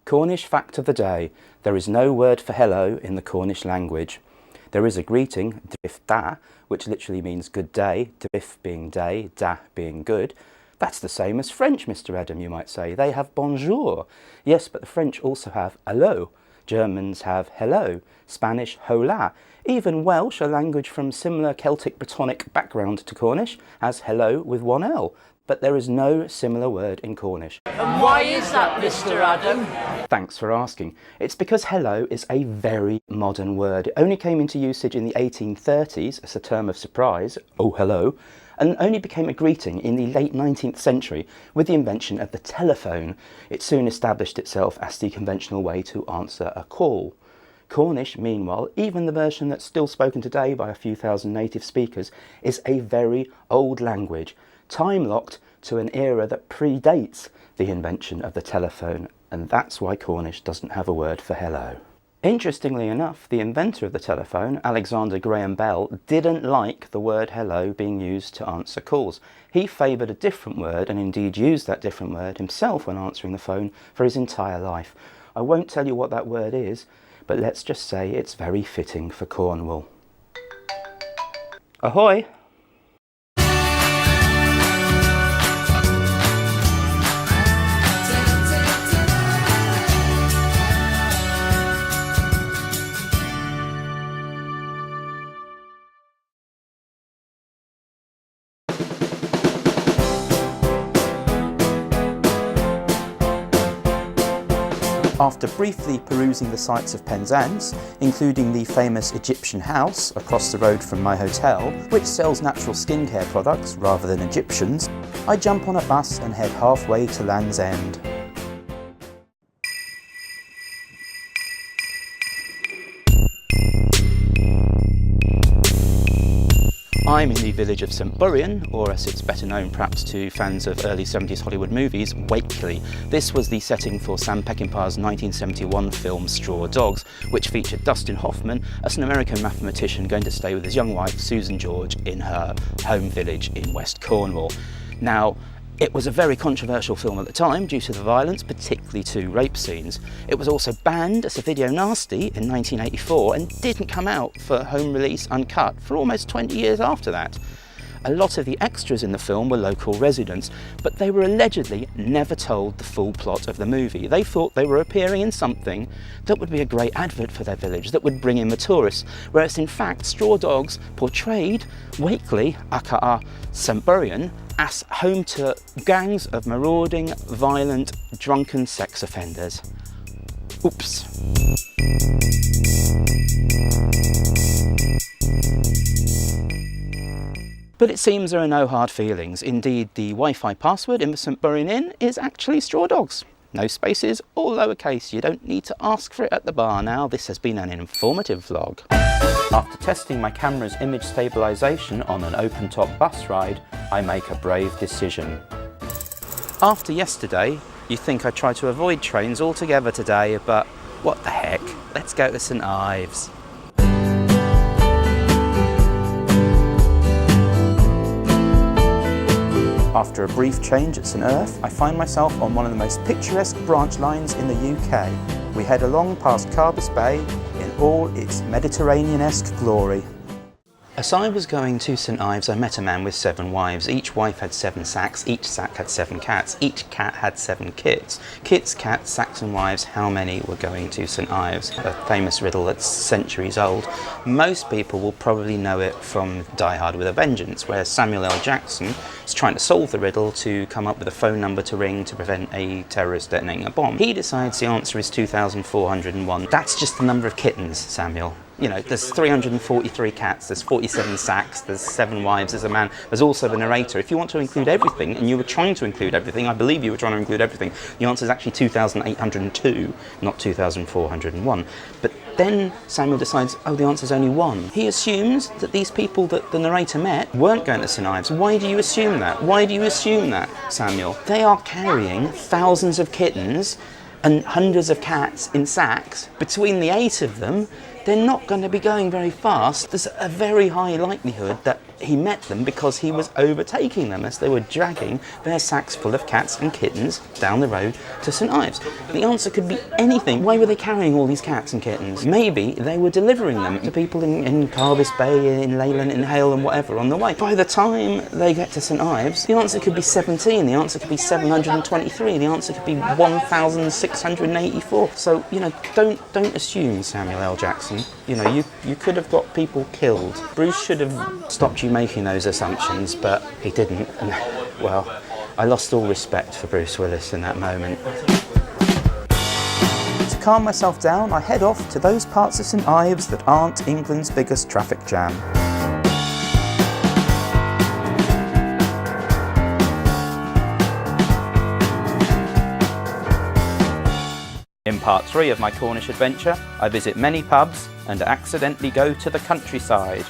Cornish fact of the day. There is no word for hello in the Cornish language. There is a greeting, drif da, which literally means good day, drif being day, da being good. That's the same as French, Mr. Adam, you might say. They have bonjour. Yes, but the French also have hello. Germans have hello. Spanish, hola. Even Welsh, a language from similar Celtic Brittonic background to Cornish, has hello with one L. But there is no similar word in Cornish. And why is that, Mr. Adam? Thanks for asking. It's because hello is a very modern word. It only came into usage in the 1830s as a term of surprise, oh hello, and only became a greeting in the late 19th century with the invention of the telephone. It soon established itself as the conventional way to answer a call. Cornish, meanwhile, even the version that's still spoken today by a few thousand native speakers, is a very old language, time-locked to an era that predates the invention of the telephone, and that's why Cornish doesn't have a word for hello. Interestingly enough, the inventor of the telephone, Alexander Graham Bell, didn't like the word hello being used to answer calls. He favoured a different word, and indeed used that different word himself when answering the phone for his entire life. I won't tell you what that word is, but let's just say it's very fitting for Cornwall. Ahoy! After briefly perusing the sights of Penzance, including the famous Egyptian house across the road from my hotel, which sells natural skincare products rather than Egyptians, I jump on a bus and head halfway to Land's End. I'm in the village of St Buryan, or as it's better known perhaps to fans of early 70s Hollywood movies, Wakeley. This was the setting for Sam Peckinpah's 1971 film Straw Dogs, which featured Dustin Hoffman as an American mathematician going to stay with his young wife Susan George in her home village in West Cornwall. Now, it was a very controversial film at the time due to the violence, particularly to rape scenes. It was also banned as a video nasty in 1984 and didn't come out for home release uncut for almost 20 years after that. A lot of the extras in the film were local residents, but they were allegedly never told the full plot of the movie. They thought they were appearing in something that would be a great advert for their village, that would bring in the tourists, whereas in fact Straw Dogs portrayed Wakeley, aka St Buryan, as home to gangs of marauding, violent, drunken sex offenders. Oops. But it seems there are no hard feelings. Indeed, the Wi-Fi password in the St Buryan Inn is actually Straw Dogs. No spaces, all lowercase. You don't need to ask for it at the bar now. This has been an informative vlog. After testing my camera's image stabilisation on an open-top bus ride, I make a brave decision. After yesterday, you'd think I tried to avoid trains altogether today, but what the heck? Let's go to St Ives. After a brief change at St Earth, I find myself on one of the most picturesque branch lines in the UK. We head along past Carbis Bay in all its Mediterranean-esque glory. As I was going to St Ives, I met a man with 7 wives. Each wife had 7 sacks, each sack had 7 cats, each cat had 7 kits. Kits, cats, sacks and wives, how many were going to St Ives? A famous riddle that's centuries old. Most people will probably know it from Die Hard with a Vengeance, where Samuel L. Jackson is trying to solve the riddle to come up with a phone number to ring to prevent a terrorist detonating a bomb. He decides the answer is 2,401. That's just the number of kittens, Samuel. You know, there's 343 cats, there's 47 sacks, there's 7 wives, there's a man, there's also the narrator. If you want to include everything, and you were trying to include everything, I believe you were trying to include everything, the answer is actually 2,802, not 2,401. But then Samuel decides, oh, the answer's only 1. He assumes that these people that the narrator met weren't going to St Ives. Why do you assume that? Why do you assume that, Samuel? They are carrying thousands of kittens and hundreds of cats in sacks. Between the 8 of them, they're not going to be going very fast. There's a very high likelihood that he met them because he was overtaking them as they were dragging their sacks full of cats and kittens down the road to St Ives. The answer could be anything. Why were they carrying all these cats and kittens? Maybe they were delivering them to people in Carbis Bay, in Leyland, in Hale and whatever on the way. By the time they get to St Ives, the answer could be 17, the answer could be 723, the answer could be 1,684. So, don't assume, Samuel L. Jackson. You could have got people killed. Bruce should have stopped you making those assumptions, but he didn't. And, well, I lost all respect for Bruce Willis in that moment. To calm myself down, I head off to those parts of St Ives that aren't England's biggest traffic jam. In part 3 of my Cornish adventure, I visit many pubs and accidentally go to the countryside.